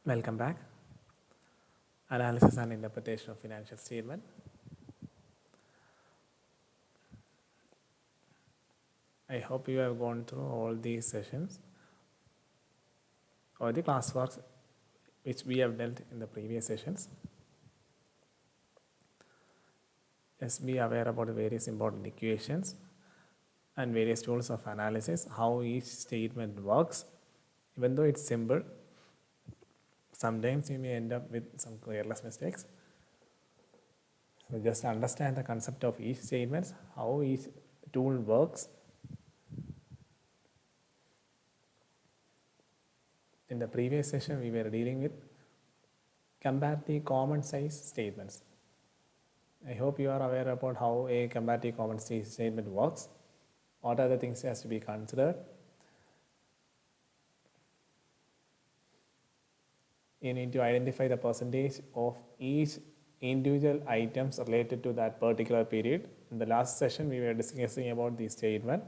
Welcome back. Analysis and interpretation of financial statement. I hope you have gone through all these sessions or the classworks which we have dealt in the previous sessions. Just be aware about the various important equations and various tools of analysis, how each statement works. Even though it's simple, sometimes you may end up with some careless mistakes. So just understand the concept of each statement, how each tool works. In the previous session, we were dealing with comparative common size statements. I hope you are aware about how a comparative common size statement works. What are the things has to be considered? You need to identify the percentage of each individual items related to that particular period. In the last session, we were discussing about the statement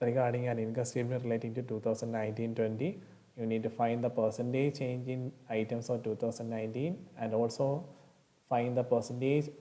regarding an income statement relating to 2019-20. You need to find the percentage change in items of 2019 and also find the percentage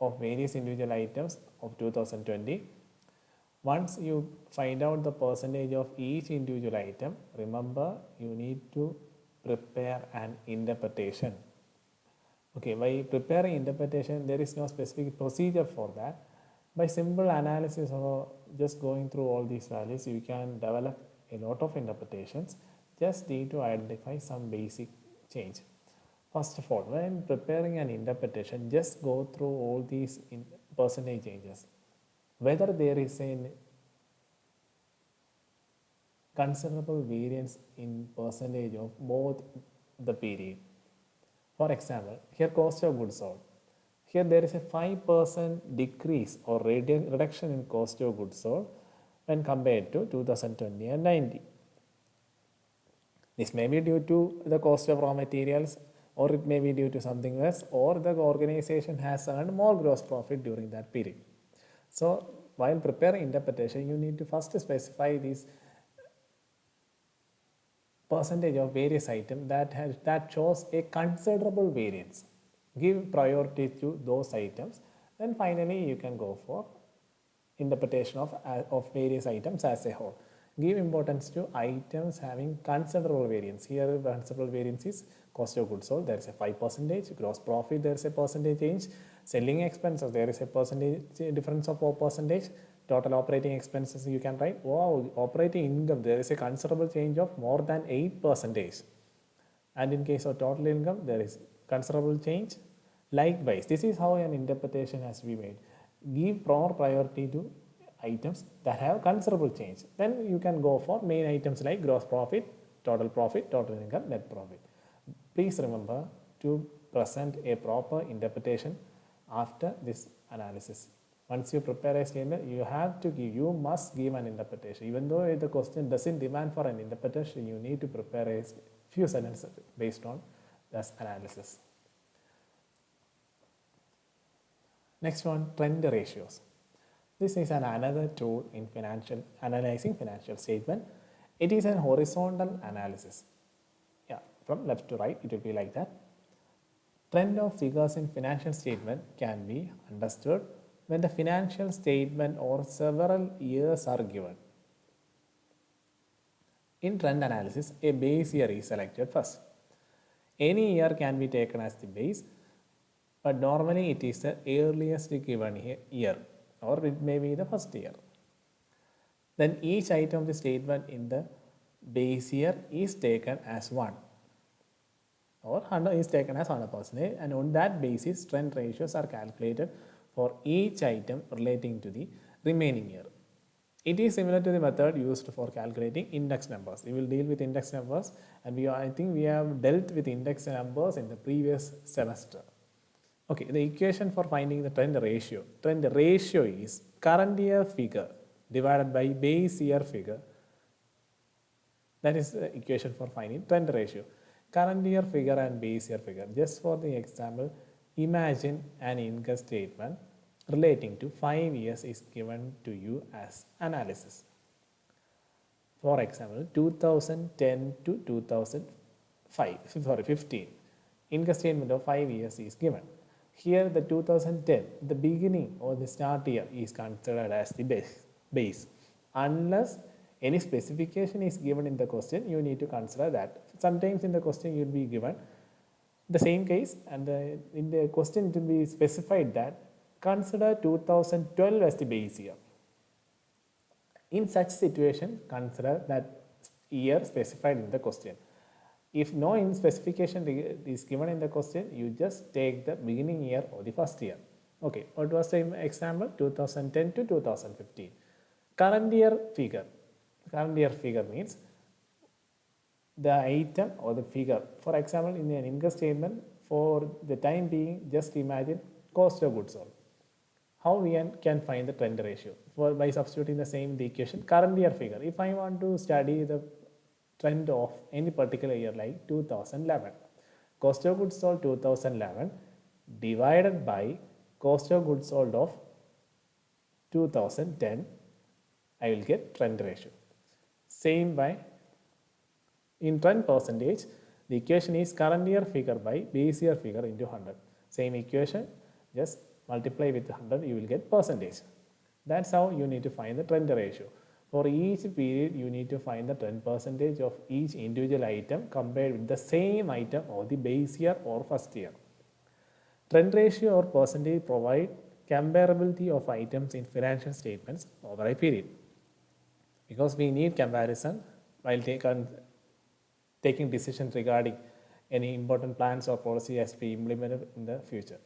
of various individual items of 2020. Once you find out the percentage of each individual item, remember you need to prepare an interpretation. Okay, by preparing interpretation, there is no specific procedure for that. By simple analysis or just going through all these values, you can develop a lot of interpretations. Just need to identify some basic change. First of all, when preparing an interpretation, just go through all these percentage changes. Whether there is a considerable variance in percentage of both the period. For example, here cost of goods sold. Here there is a 5% decrease or reduction in cost of goods sold when compared to 2020 and 90. This may be due to the cost of raw materials, or it may be due to something else, or the organization has earned more gross profit during that period. So while preparing interpretation, you need to first specify this percentage of various items that shows a considerable variance. Give priority to those items. Then finally you can go for interpretation of various items as a whole. Give importance to items having considerable variance. Here considerable variance is cost of goods sold, there is a 5%, gross profit there is a percentage change, selling expenses there is a percentage difference of 4%, total operating expenses you can write, wow, operating income there is a considerable change of more than 8%, and in case of total income there is considerable change. Likewise, this is how an interpretation has to be made. Give more priority to items that have considerable change. Then you can go for main items like gross profit, total income, net profit. Please remember to present a proper interpretation after this analysis. Once you prepare a statement, you must give an interpretation. Even though the question doesn't demand for an interpretation, you need to prepare a few sentences based on this analysis. Next one, trend ratios. This is another tool in analyzing financial statement. It is an horizontal analysis. Yeah, from left to right, it will be like that. Trend of figures in financial statement can be understood when the financial statement or several years are given. In trend analysis, a base year is selected first. Any year can be taken as the base, but normally it is the earliest given year, or it may be the first year. Then each item of the statement in the base year is taken as 1, or 100 is taken as 100%, and on that basis trend ratios are calculated for each item relating to the remaining year. It is similar to the method used for calculating index numbers. We will deal with index numbers, and I think we have dealt with index numbers in the previous semester. Okay, the equation for finding the trend ratio. Trend ratio is current year figure divided by base year figure. That is the equation for finding trend ratio. Current year figure and base year figure. Just for the example, imagine an income statement relating to 5 years is given to you as analysis. For example, 2010 to 15. Income statement of 5 years is given. Here the 2010, the beginning or the start year is considered as the base. Unless any specification is given in the question, you need to consider that. Sometimes in the question you will be given the same case, and in the question it will be specified that consider 2012 as the base year. In such situation, consider that year specified in the question. If no specification is given in the question, you just take the beginning year or the first year. Okay, what was the example? 2010 to 2015. Current year figure. Current year figure means the item or the figure. For example, in an income statement, for the time being, just imagine cost of goods sold. How we can find the trend ratio? By substituting the same the equation, current year figure. If I want to study the trend of any particular year like 2011, cost of goods sold 2011 divided by cost of goods sold of 2010, I will get trend ratio. Same by in trend percentage, the equation is current year figure by base year figure into 100. Same equation, just multiply with 100, you will get percentage. That's how you need to find the trend ratio. For each period, you need to find the trend percentage of each individual item compared with the same item or the base year or first year. Trend ratio or percentage provide comparability of items in financial statements over a period. Because we need comparison while taking decisions regarding any important plans or policy has to be implemented in the future.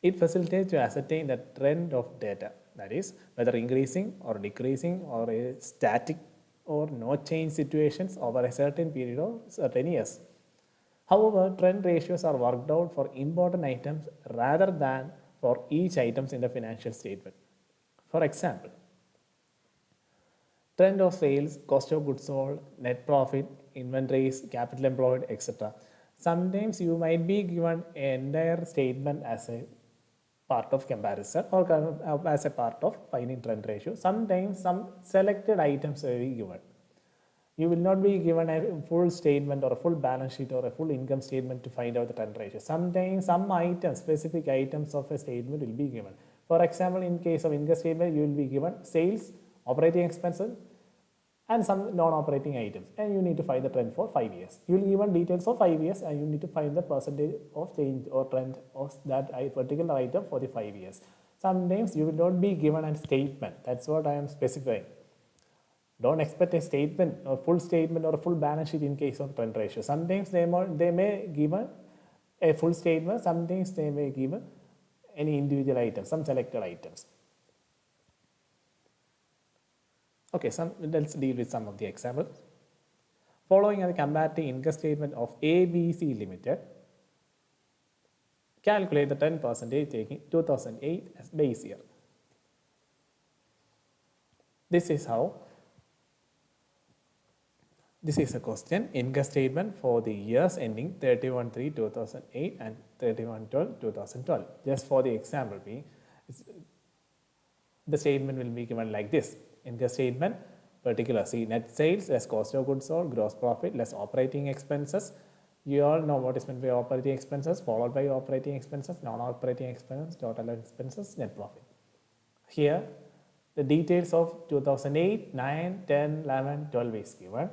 It facilitates to ascertain the trend of data, that is, whether increasing or decreasing or a static or no change situations over a certain period of certain years. However, trend ratios are worked out for important items rather than for each items in the financial statement. For example, trend of sales, cost of goods sold, net profit, inventories, capital employed, etc. Sometimes you might be given an entire statement as a part of comparison or as a part of finding trend ratio. Sometimes some selected items will be given. You will not be given a full statement or a full balance sheet or a full income statement to find out the trend ratio. Sometimes some items, specific items of a statement will be given. For example, in case of income statement, you will be given sales, operating expenses, and some non-operating items, and you need to find the trend for 5 years. You will be given details for 5 years, and you need to find the percentage of change or trend of that particular item for the 5 years. Sometimes you will not be given a statement. That's what I am specifying. Don't expect a statement or full statement or a full balance sheet in case of trend ratio. Sometimes they may give a full statement. Sometimes they may give any individual item, some selected items. Okay, let's deal with some of the examples. Following are the comparative income statement of ABC Limited. Calculate the 10% taking 2008 as base year. This is a question, income statement for the years ending 31/3/2008 and 31/12/2012. Just for the example, the statement will be given like this. Income statement, particular, see net sales less cost of goods sold, gross profit less operating expenses. You all know what is meant by operating expenses, followed by operating expenses, non-operating expenses, total expenses, net profit. Here, the details of 2008, 9, 10, 11, 12 is given.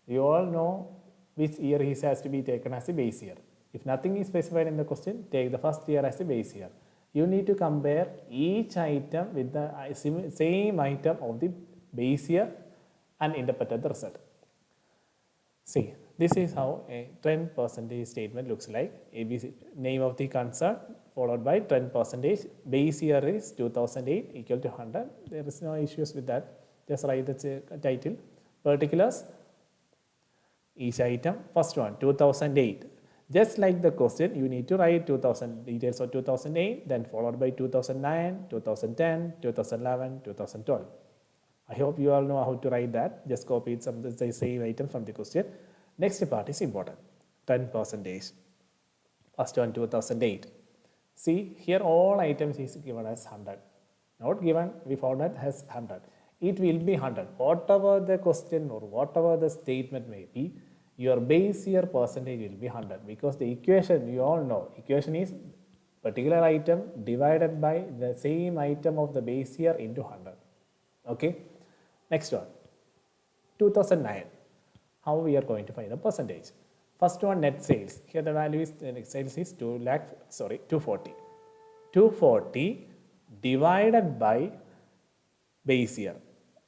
You all know which year he has to be taken as the base year. If nothing is specified in the question, take the first year as the base year. You need to compare each item with the same item of the base year and interpret the result. See, this is how a trend percentage statement looks like. ABC, name of the concern, followed by trend percentage. Base year is 2008 equal to 100. There is no issues with that. Just write the title. Particulars, each item. First one, 2008. Just like the question, you need to write 2000 details of 2008, then followed by 2009, 2010, 2011, 2012. I hope you all know how to write that. Just copy some of the same item from the question. Next part is important. 10%. First one, 2008. See, here all items is given as 100. Not given, we found that as 100. it will be 100. Whatever the question or whatever the statement may be, your base year percentage will be 100 because the equation, you all know, equation is particular item divided by the same item of the base year into 100. Okay, next one, 2009. How we are going to find the percentage? First one, net sales. Here the value is, the net sales is 240. 240 divided by base year.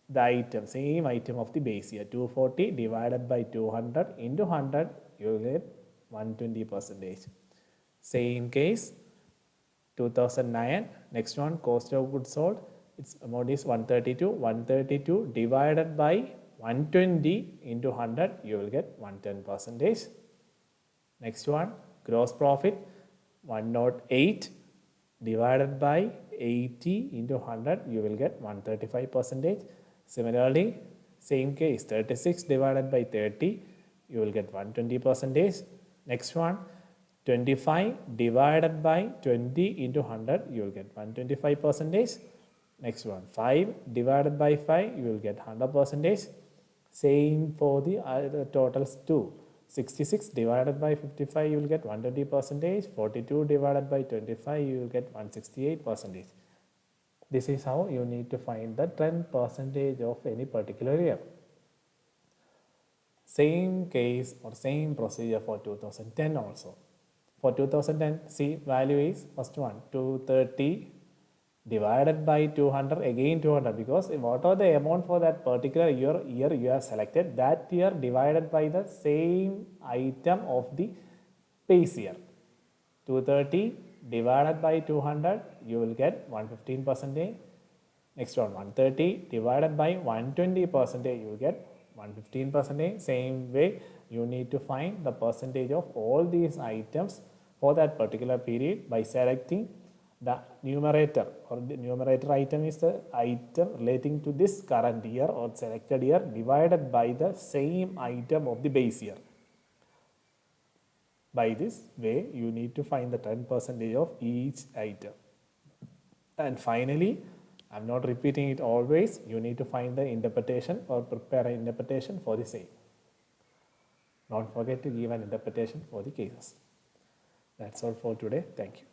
The item, same item of the base year. 240 divided by 200 into 100, you will get 120 percentage. Same case, 2009. Next one, cost of goods sold. Its amount is 132. 132 divided by 120 into 100, you will get 110 percentage. Next one, gross profit, 108 divided by 80 into 100, you will get 135 percentage. Similarly, same case, 36 divided by 30, you will get 120 percentage. Next one, 25 divided by 20 into 100, you will get 125 percentage. Next one, 5 divided by 5, you will get 100 percentage. Same for the totals too. 66 divided by 55, you will get 120 percentage. 42 divided by 25, you will get 168 percentage. This is how you need to find the 10 percentage of any particular year. Same case or same procedure for 2010 also. For 2010, see, value is first one, 230 divided by 200, again 200, because whatever the amount for that particular year you have selected, that year divided by the same item of the base year. 230 divided by 200, you will get 115 percentage. Next one, 130 divided by 120 percentage, you will get 115 percentage. Same way, you need to find the percentage of all these items for that particular period by selecting the numerator, or the numerator item is the item relating to this current year or selected year divided by the same item of the base year. By this way, you need to find the 10 percentage of each item. And finally, I am not repeating it always, you need to find the interpretation or prepare an interpretation for the same. Don't forget to give an interpretation for the cases. That's all for today. Thank you.